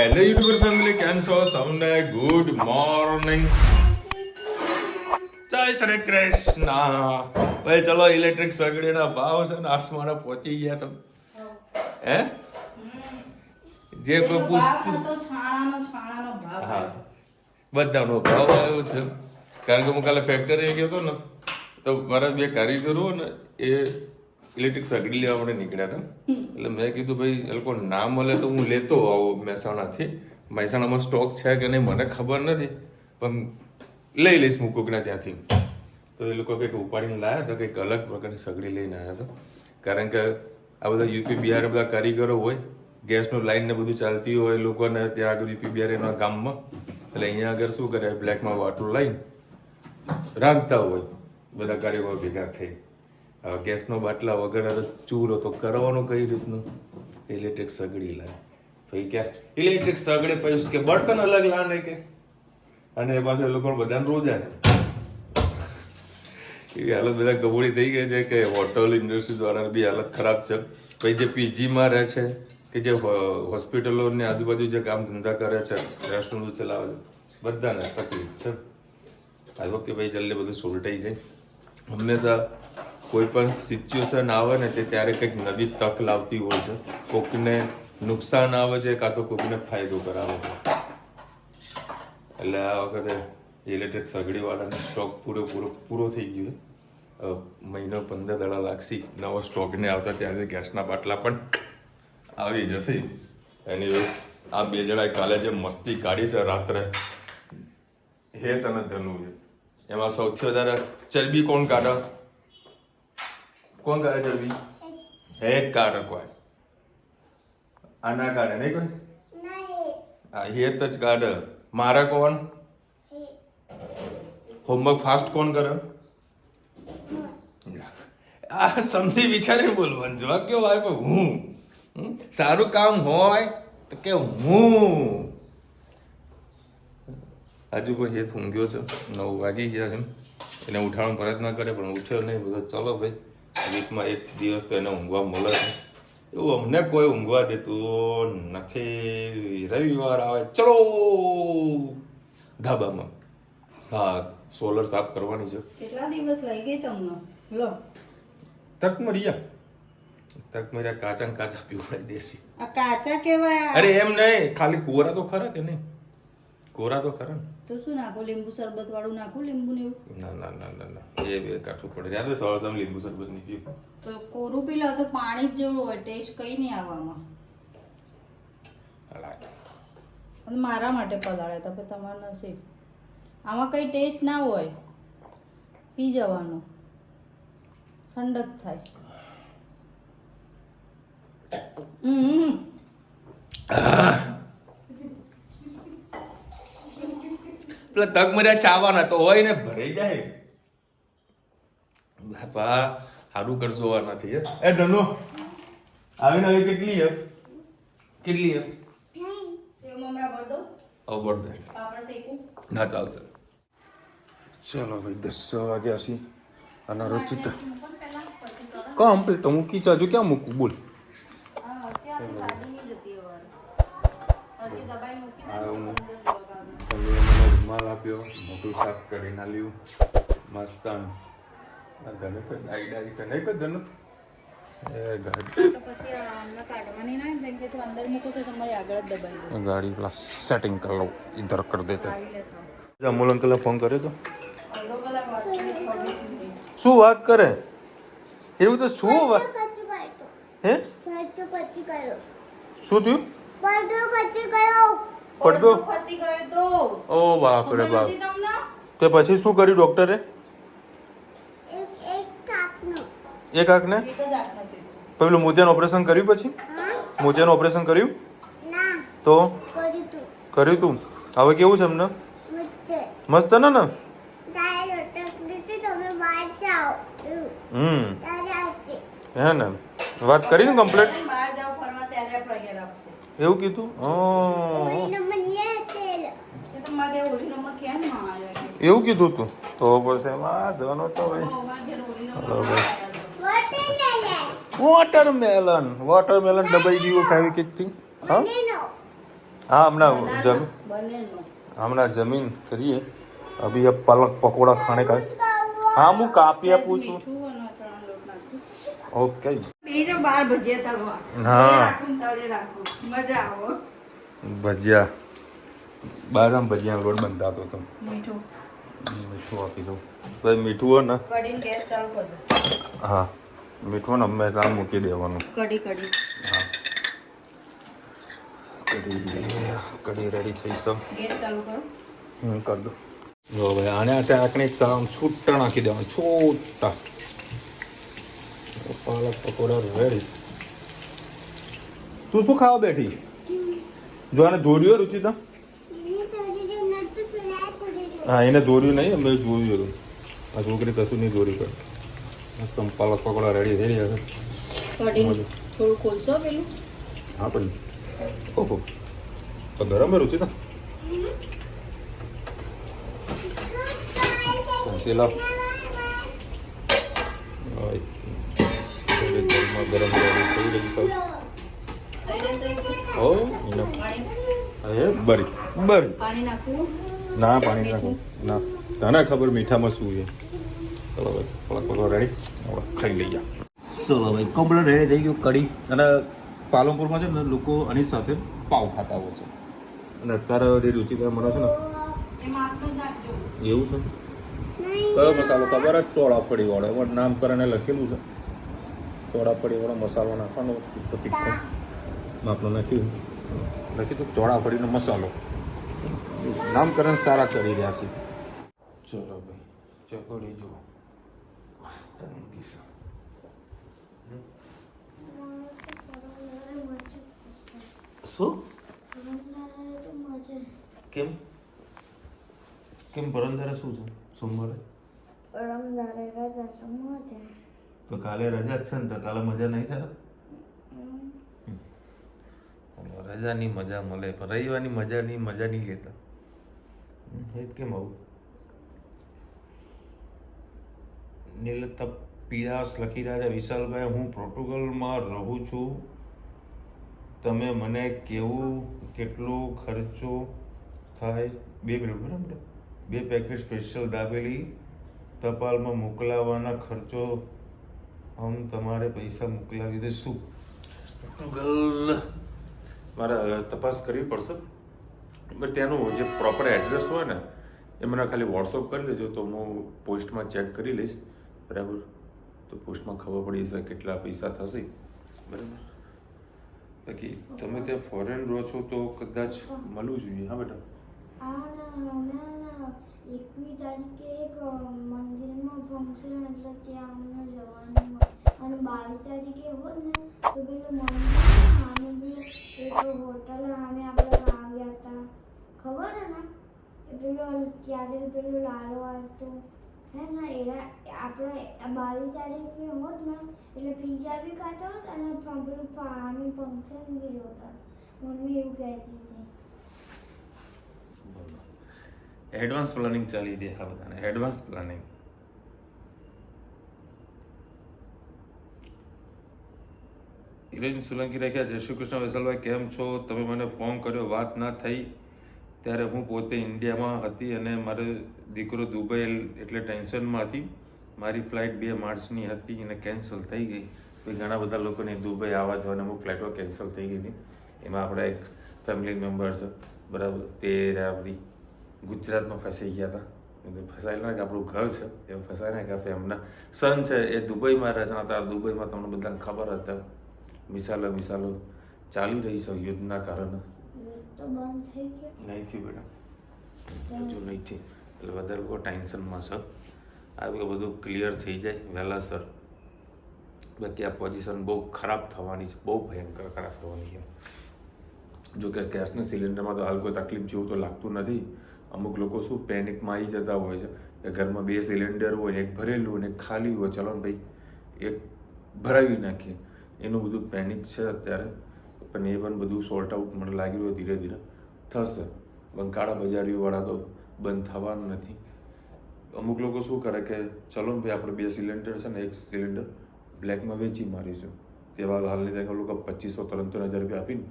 Hello YouTuber family, કેમ છો? સૌને ગુડ મોર્નિંગ, જય શ્રી કૃષ્ણ. ભાઈ ચલો, ઇલેક્ટ્રિક સગડીના ભાવ છે ને આસમાને પહોંચી ગયા છે. હે જે કોઈ પૂછતું, હા બધાનો ભાવ આવ્યો છે. કારણ કે હું કાલે ફેક્ટરી ગયો હતો ને, તો મારા બે કારીગરો ને એ ઇલેક્ટ્રિક સગડી લેવા માટે નીકળ્યા હતા. એટલે મેં કીધું ભાઈ એ લોકો ના મળે તો હું લેતો આવું મહેસાણાથી. મહેસાણામાં સ્ટોક છે કે નહીં મને ખબર નથી, પણ લઈ લઈશ હું કોકના ત્યાંથી. તો એ લોકો કંઈક ઉપાડીને લાવ્યા હતા, કંઈક અલગ પ્રકારની સગડી લઈને આવ્યા હતા. કારણ કે આ બધા યુપી બિહાર બધા કારીગરો હોય, ગેસનું લાઈન ને બધું ચાલતી હોય લોકોને ત્યાં આગળ યુપી બિહારના ગામમાં. એટલે અહીંયા આગળ શું કરે, બ્લેકમાં વાટલું લાઈને રાંધતા હોય બધા કારીગરો ભેગા થઈ. ગેસનો બાટલા વગર ચૂરો તો કરવાનો કઈ રીતનું? ઇલેક્ટ્રિક સગડી લાવે. ભાઈ ક્યાં ઇલેક્ટ્રિક સગડી પછી કે બર્તન અલગ લાવે કે, અને એ પાછળ લોકો બધાને રોજા એવી હાલત બધા ગબોડી થઈ ગઈ છે કે હોટલ ઇન્ડસ્ટ્રી દ્વારા બી હાલત ખરાબ છે. પછી જે પીજીમાં રહે છે કે જે હોસ્પિટલોની આજુબાજુ જે કામ ધંધા કરે છે, રેસ્ટોરન્ટ ચલાવે છે, બધાને તકલીફ છે. આઈ હોપ કે ભાઈ જલ્દી બધું સોલ્ટાઈ જાય. હંમેશા કોઈ પણ સિચ્યુએશન આવે ને તે ત્યારે કંઈક નવી તક લાવતી હોય છે. કોકને નુકસાન આવે છે કાં તો કોકને ફાયદો કરાવે છે. એટલે આ વખતે ઇલેક્ટ્રિક સગડીવાળાનો સ્ટોક પૂરો થઈ ગયો. મહિનો 15 દાડા લાગશે નવો સ્ટોકને આવતા, ત્યાં ગેસના બાટલા પણ આવી જશે. એની આ બે જણાએ કાલે જે મસ્તી કાઢી છે રાત્રે, હે તને ધનુ, એમાં સૌથી વધારે ચરબી કોણ કાઢે? કોણ કાઢે ચરબી? હે કાઢે કોઈ? આ ના કાઢે નહીં કોઈ? હા હે જ કાઢે. મારે કોણ? હોમવર્ક ફાસ્ટ કોણ કરે? આ સમજી વિચારીને બોલવાનું. જવાબ કેવો આવે? હું. સારું કામ હોય તો કે હું. હજુ પણ હેત ઊંઘ્યો છે, 9 વાગી ગયા છે. એને ઉઠાવવાનો પ્રયત્ન કરે પણ ઉઠ્યો નહીં. બધો ચલો ભાઈ, વીકમાં એક દિવસ તો એને ઊંઘવા મળે છે. એવું અમને કોઈ ઊંઘવા દેતું નથી. રવિવાર આવે ચલો ધાબામાં. હા, સોલર સાફ કરવાની છે. કેટલા દિવસ લઈ ગઈ તમને? લો તકમરિયા કાચા ને કાચા પીવડાવી દેશી. આ કાચા કેવાય? અરે એમ નહીં, ખાલી કોરા તો ખરા કે નહીં? કોરા તો ખરા ને. તો શું નાખો? લીંબુ શરબત વાળું નાખો? લીંબુ ને એવું? ના એ બે કાઠું પડે. યાદ સવાર તમે લીંબુ શરબત નહીં પીવું તો કોરું પી લો તો પાણી જ જેવડું હોય, ટેસ્ટ કઈ નહીં આવવામાં. અને મારા માટે પલાળ્યા તો તમારે નસીબ. આમાં કઈ ટેસ્ટ ના હોય, પી જવાનું, ઠંડક થાય. પેલા તકમરિયા ચાવાના તો હોય ને, ભરાઈ જાય. બાપા સારું કરશો નથી. એ ધનુ આવીને આવી કેટલી હે? સેવ મમરા ભર દો. બળદે પાપડ શેકું? ના ચાલશે. ચલો ભાઈ 10 વાગ્યા છે અને રચિત કમ્પ્લીટ મૂકી છે. હજુ ક્યાં મૂકું બોલ? રૂમાલ આપ્યો, મોટું સાફ કરીને આલ્યું મસ્ત. ધનુ તો ડાઈ છે નહીં કોઈ ધનુ? ગાડી પેલા સેટિંગ કરી લો, ઇધર કરી દેતા. અમૂલ અંકલ ફોન કર્યો તો? શું વાત કરે? એવું તો શું વાત? હે શું થયું? પડદો ખસી ગયો તો. ઓ બાપ રે બાપ. તે પછી શું કર્યું ડોક્ટરે? એક આંખને પેલું મોતિયાનું ઓપરેશન કર્યું? પછી મોતિયાનું ઓપરેશન કર્યું તો કર્યું તું. હવે કેવું છે એમને? મસ્ત ને? હે ને? વાત કરી ને કમ્પ્લીટ? એવું કીધું? એવું કીધું તું તો બસ એમાં જવાનો તો ભાઈ. વોટરમેલન દબાઈ ગયું ખાવી કેટલી? હા हाँ हमारा जमीन बने नो हमारा जमीन करिए अभी अब पालक पकौड़ा खाने का हाँ હું કાપી આપું છું મીઠું અને ચણા લોટ નાખું ઓકે બીજો બાર ભજીયા તળવા હા. તળે રાખું ને તળે રાખું મજા આવો ભજીયા બારામ ભજીયા લોટ બંધાતો હતો મીઠું મીઠું આપી દઉં ભાઈ મીઠું હોય ને કઢીને ગેસ ચાલુ કરજો હા મીઠું ને હંમેશા મૂકી દેવાનું કઢી કઢી હા કઢી રેડી થઈ સબ ગેસ ચાલુ કરો કર દો જો ભાઈ આને આટે આકણે આમ છૂટા નાખી દેવાનું છૂટા પાલક પકોડા રેડી તું શું ખાવા બેઠી જો આને દોર્યો રુચિતા હા એને દોર્યું નહીં અમે જોયું હતું આ છોકરી કશું નહીં દોર્યું કર મસ્ત પાલક પકોડા રેડી થઈ રહ્યા છે કઢીને થોડું ખોલશો પેલું હા પણ ઓહો તો ગરમ રુચિતા સંશીલા ગરમ થઈ રહી છે ઓ એ બરી બરી પાણી નાખવું ના પાણી નાખું ના તને ખબર મીઠામાં શું છે ચલો ભાઈ પલક પકડો રેડી આપણે ખાઈ લઈએ ચલો ભાઈ કમ્પ્લીટ રેડી થઈ ગયું કઢી અને પાલનપુરમાં છે ને લોકો આની સાથે પાવ ખાતા હોય છે અને અત્યારે જે રુચિતા મને છે ને એમાં આટલું જ નાખજો એવું છે કયો મસાલો ખબર જ ચોળાફળી વાળો એમાં નામકરણે લખેલું છે ચોળાફળી વાળો મસાલો નાખવાનો તીખો તીખો આપણે નાખ્યું લખી તો ચોળાફળીનો મસાલો નામકરણ સારા કરી રહ્યા છે ચલો ભાઈ ચકોડી જુઓ મસ્ત મૂકી છે શું કેમ કેમ પરમદારે શું છે સોમવારે તો કાલે રજા જ છે ને તો કાલે મજા નહીં થાય રજાની મજા મળે પણ રવિવારની મજા નહીં લેતા એ કેમ આવું નીલતા પિયાસ લખી રહ્યા છે વિશાલભાઈ હું પોર્ટુગલમાં રહું છું તમે મને કેવું કેટલો ખર્ચો થાય 2 મિનિટ બરાબર 2 પેકેટ સ્પેશિયલ દાબેલી ટપાલમાં મોકલાવાના ખર્ચો હમ તમારે પૈસા મોકલાવી દઈશું પોર્ટુગલ મારે તપાસ કરવી પડશે બટ ત્યાંનું જે પ્રોપર એડ્રેસ હોય ને એ મને ખાલી વોટ્સઅપ કરી લેજો તો હું પોસ્ટમાં ચેક કરી લઈશ બરાબર તો પોસ્ટમાં ખબર પડી જશે કેટલા પૈસા થશે બરાબર બાકી તમે ત્યાં ફોરેન રહો છો તો કદાચ મળવું જોઈએ હા બેટા 21 તારીખે એક મંદિરમાં ફંક્શન એટલે ત્યાં અમને જવાનું હોય અને 22 તારીખે હોત ને તો પેલું મંદિર સામે પેલું એક હોટલ સામે આપણે ગયા હતા ખબર હે ને એ પેલું ત્યારે પેલું લાલો આવતો હે ને એના આપણે 22 તારીખે હોત ને એટલે પીઝા બી ખાતા હોત અને પેલું પાણી ફંક્શન બી જોતા મમ્મી એવું કહેતી હતી એડવાન્સ પ્લાનિંગ ચાલી રહી હા બધાને એડવાન્સ પ્લાનિંગ હિરેન સોલંકી રાખ્યા જય શ્રી કૃષ્ણ વૈશાલભાઈ કેમ છો તમે મને ફોન કર્યો વાત ના થઈ ત્યારે હું પોતે ઇન્ડિયામાં હતી અને મારો દીકરો દુબઈ એટલે ટેન્શનમાં હતી મારી ફ્લાઇટ 2 માર્ચની હતી અને કેન્સલ થઈ ગઈ પછી ઘણા બધા લોકોની દુબઈ આવવા જવાની અમુક ફ્લાઇટો કેન્સલ થઈ ગઈ હતી એમાં આપણા એક ફેમિલી મેમ્બર છે બરાબર તે બધી ગુજરાતમાં ફસાઈ ગયા હતા ફસાયેલા ને કે આપણું ઘર છે એ ફસાય ને કે આપણે એમના સન છે એ દુબઈમાં રહેતા હતા દુબઈમાં તમને બધાને ખબર હતા મિસાલો ચાલી રહી છે યુદ્ધના કારણે તો બંધ થઈ ગયો નહીં થયું બેટા હજુ નહીં થયું એટલે વધારે લોકો ટેન્શનમાં છે આ બધું ક્લિયર થઈ જાય વહેલાસર બાકી આ પોઝિશન બહુ ખરાબ થવાની છે બહુ ભયંકર ખરાબ થવાની છે જો કે ગેસના સિલિન્ડરમાં તો હાલ કોઈ તકલીફ જેવું તો લાગતું નથી અમુક લોકો શું પેનિકમાં આવી જતા હોય છે કે ઘરમાં 2 સિલિન્ડર હોય એક ભરેલું અને એક ખાલી હોય ચલો ને ભાઈ એક ભરાવી નાખીએ એનું બધું પેનિક છે અત્યારે પણ એ પણ બધું સોર્ટ આઉટ મને લાગી રહ્યું ધીરે ધીરે થશે બંકાળા બજારીઓવાળા તો બંધ થવાનું નથી અમુક લોકો શું કરે કે ચલો ને ભાઈ આપણે 2 સિલિન્ડર છે ને એક સિલિન્ડર બ્લેકમાં વેચી મારીશું તેવા હાલની ત્યાં લોકો 2500-2300 હજાર રૂપિયા આપીને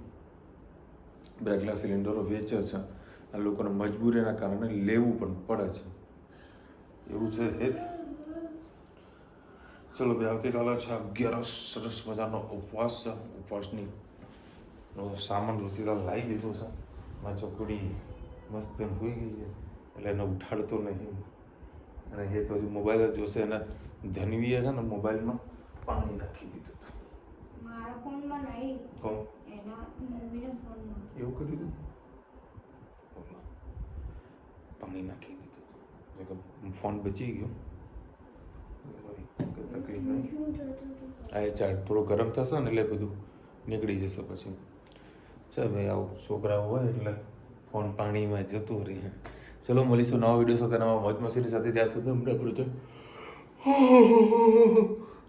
બ્રેકલા સિલિન્ડરો વેચે છે આ લોકોને મજબૂરીના કારણે લેવું પણ પડે છે એવું છે હેત. ચલો ભાઈ આવતીકાલે છે 11 સરસ મજાનો ઉપવાસ છે. ઉપવાસની સામાન રૂચિલા લાવી દીધો છે. મારી ચોકડી મસ્ત હોઈ ગઈ છે એટલે એને ઉઠાડતો નહીં અને એ તો હજી મોબાઈલ જ જોશે અને ધનવીએ છે ને મોબાઈલમાં પાણી નાખી દીધું મારા ફોનમાં નહીં, તો એના મમ્મીના ફોનમાં. એવું કરી દીધું પાણી નાખી દીધું ફોન બચી ગયો તકલીફ નહીં. શું થતું હતું? આ ચાર થોડો ગરમ થશે ને એટલે બધું નીકળી જશે પછી. ચાલ ભાઈ આવું છોકરાઓ હોય એટલે ફોન પાણીમાં જતું રહે. ચલો મળીશું નવા વિડીયો સાથે નવા મોજ મસ્તીની સાથે. ત્યાં સુધી અમને પડતો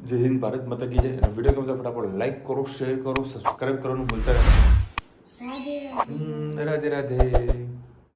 જય હિન્દ, ભારત માતા કી જય. અને વિડીયો ગમતા ફટાફટ લાઈક કરો, શેર કરો, સબસ્ક્રાઈબ કરવાનું ભૂલતા નહીં. રાધે રાધે. રાધે રાધે.